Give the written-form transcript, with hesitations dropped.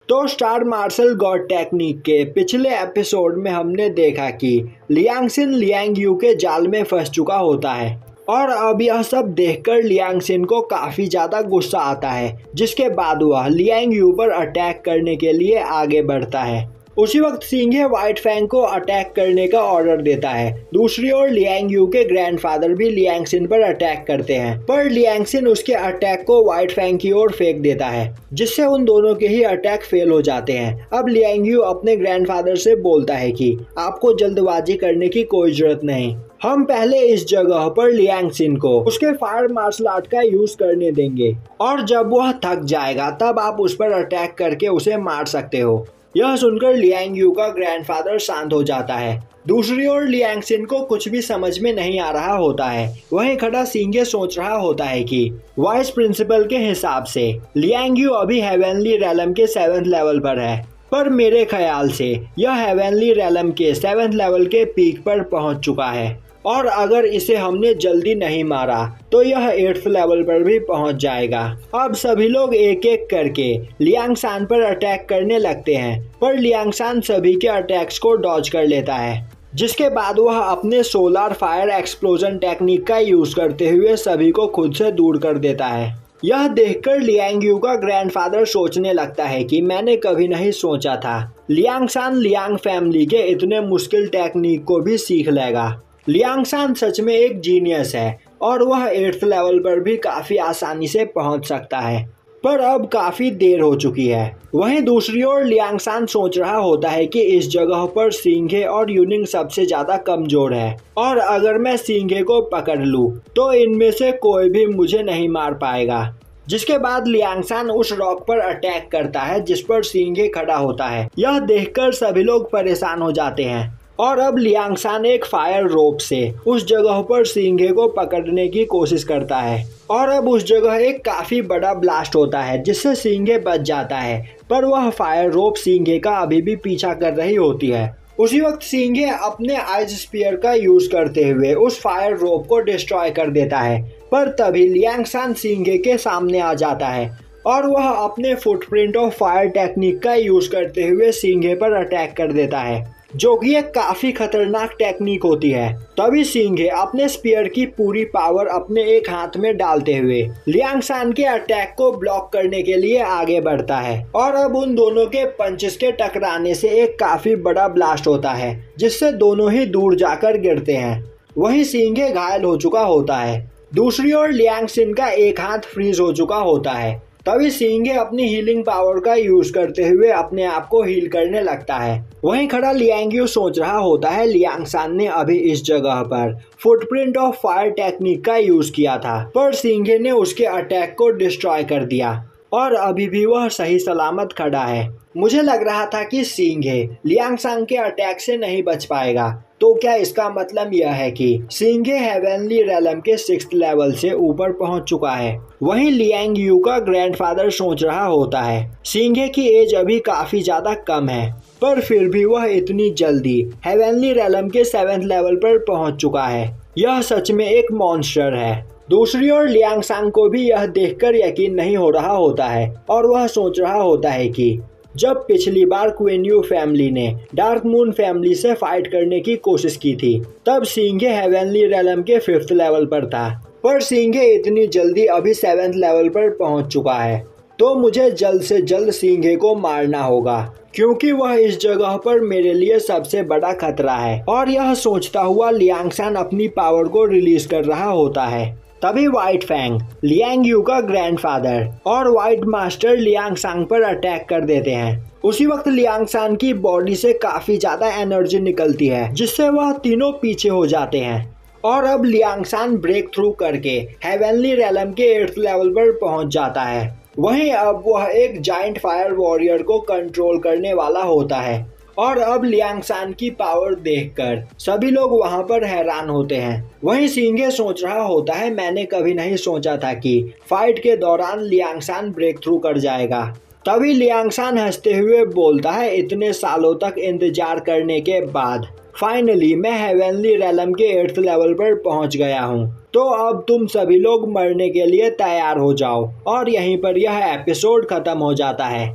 तो star martial God technique के पिछले एपिसोड में हमने देखा कि लियांगशिन लियांग यू के जाल में फंस चुका होता है और अब यह सब देखकर लियांगशिन को काफी ज्यादा गुस्सा आता है, जिसके बाद वह लियांग यू पर अटैक करने के लिए आगे बढ़ता है। उसी वक्त सिंघे व्हाइट फैंग को अटैक करने का ऑर्डर देता है। दूसरी ओर लियांग यू के ग्रैंडफादर भी लियांगशिन पर अटैक करते हैं, पर लियांगशिन उसके अटैक को व्हाइट फैंग की ओर फेंक देता है, जिससे उन दोनों के ही अटैक फेल हो जाते हैं। अब लियांग यू अपने ग्रैंडफादर से बोलता है कि आपको जल्दबाजी करने की कोई जरूरत नहीं, हम पहले इस जगह पर लियांगशिन को उसके फायर मार्शल आर्ट का यूज करने देंगे और जब वह थक जाएगा तब आप उस पर अटैक करके उसे मार सकते हो। यह सुनकर लियांग यू का ग्रैंडफादर शांत हो जाता है। दूसरी ओर लियांगशिन को कुछ भी समझ में नहीं आ रहा होता है। वहीं खड़ा सिंघे सोच रहा होता है कि वाइस प्रिंसिपल के हिसाब से लियांग यू अभी हेवनली रेलम के 7th लेवल पर है, पर मेरे ख्याल से यह हेवनली रेलम के 7th लेवल के पीक पर पहुंच चुका है और अगर इसे हमने जल्दी नहीं मारा तो यह 8th लेवल पर भी पहुंच जाएगा। अब सभी लोग एक एक करके लियांगशान पर अटैक करने लगते हैं, पर लियांगशान सभी के अटैक्स को डॉज कर लेता है, जिसके बाद वह अपने सोलर फायर एक्सप्लोजन टेक्निक का यूज करते हुए सभी को खुद से दूर कर देता है। यह देखकर लियांग यू का ग्रैंडफादर सोचने लगता है कि मैंने कभी नहीं सोचा था लियांगशान लियांग फैमिली के इतने मुश्किल टेक्निक को भी सीख लेगा। लियांगशान सच में एक जीनियस है और वह 8th लेवल पर भी काफी आसानी से पहुंच सकता है, पर अब काफी देर हो चुकी है। वहीं दूसरी ओर लियांगशान सोच रहा होता है कि इस जगह पर सिंघे और यूनिंग सबसे ज्यादा कमजोर है और अगर मैं सिंघे को पकड़ लूं तो इनमें से कोई भी मुझे नहीं मार पाएगा। जिसके बाद लियांगशान उस रॉक पर अटैक करता है जिस पर सिंघे खड़ा होता है। यह देखकर सभी लोग परेशान हो जाते हैं और अब लियांगशान एक फायर रोप से उस जगह पर सिंघे को पकड़ने की कोशिश करता है और अब उस जगह एक काफी बड़ा ब्लास्ट होता है जिससे सिंघे बच जाता है, पर वह फायर रोप सिंघे का अभी भी पीछा कर रही होती है। उसी वक्त सिंघे अपने आइस स्पीयर का यूज करते हुए उस फायर रोप को डिस्ट्रॉय कर देता है, पर तभी लियांगशान सिंघे के सामने आ जाता है और वह अपने फुटप्रिंट ऑफ फायर टेक्निक का यूज करते हुए सिंघे पर अटैक कर देता है, जो कि एक काफी खतरनाक टेक्निक होती है। तभी सिंघे अपने स्पीयर की पूरी पावर अपने एक हाथ में डालते हुए लियांगशान के अटैक को ब्लॉक करने के लिए आगे बढ़ता है और अब उन दोनों के पंचेस के टकराने से एक काफी बड़ा ब्लास्ट होता है जिससे दोनों ही दूर जाकर गिरते हैं। वहीं सिंघे घायल हो चुका होता है। दूसरी ओर लियांगशिन का एक हाथ फ्रीज हो चुका होता है। तभी सिंघे अपनी हीलिंग पावर का यूज करते हुए अपने आप को हील करने लगता है। वहीं खड़ा लियांग यू सोच रहा होता है लियांगशान ने अभी इस जगह पर फुटप्रिंट ऑफ फायर टेक्निक का यूज किया था, पर सिंघे ने उसके अटैक को डिस्ट्रॉय कर दिया और अभी भी वह सही सलामत खड़ा है। मुझे लग रहा था कि सिंघे लियांगशान के अटैक से नहीं बच पाएगा, तो क्या इसका मतलब यह है कि सिंघे हेवनली रेलम के 6th लेवल से ऊपर पहुंच चुका है। वहीं लियांग यू का ग्रैंडफादर सोच रहा होता है सिंघे की एज अभी काफी ज्यादा कम है, पर फिर भी वह इतनी जल्दी हेवनली रेलम के 7th लेवल पर पहुंच चुका है। यह सच में एक मॉन्स्टर है। दूसरी ओर लियांगशान को भी यह देखकर यकीन नहीं हो रहा होता है और वह सोच रहा होता है कि जब पिछली बार क्वीन यू फैमिली ने डार्क मून फैमिली से फाइट करने की कोशिश की थी तब सिंघे हेवनली रेलम के 5th लेवल पर था, पर सिंघे इतनी जल्दी अभी 7th लेवल पर पहुंच चुका है। तो मुझे जल्द से जल्द सिंघे को मारना होगा क्योंकि वह इस जगह पर मेरे लिए सबसे बड़ा खतरा है। और यह सोचता हुआ लियांगशान अपनी पावर को रिलीज कर रहा होता है। तभी व्हाइट फैंग लियांग यू का ग्रैंडफादर और व्हाइट मास्टर लियांगशान पर अटैक कर देते हैं। उसी वक्त लियांगशान की बॉडी से काफी ज्यादा एनर्जी निकलती है जिससे वह तीनों पीछे हो जाते हैं और अब लियांगशान ब्रेक थ्रू करके हेवनली रेलम के 8th लेवल पर पहुंच जाता है। वहीं अब वह एक जाइंट फायर वॉरियर को कंट्रोल करने वाला होता है और अब लियांगशान की पावर देखकर सभी लोग वहां पर हैरान होते हैं। वहीं सिंघे सोच रहा होता है मैंने कभी नहीं सोचा था कि फाइट के दौरान लियांगशान ब्रेक थ्रू कर जाएगा। तभी लियांगशान हंसते हुए बोलता है इतने सालों तक इंतजार करने के बाद फाइनली मैं हेवनली रेलम के 8th लेवल पर पहुंच गया हूं। तो अब तुम सभी लोग मरने के लिए तैयार हो जाओ और यहीं पर यह एपिसोड खत्म हो जाता है।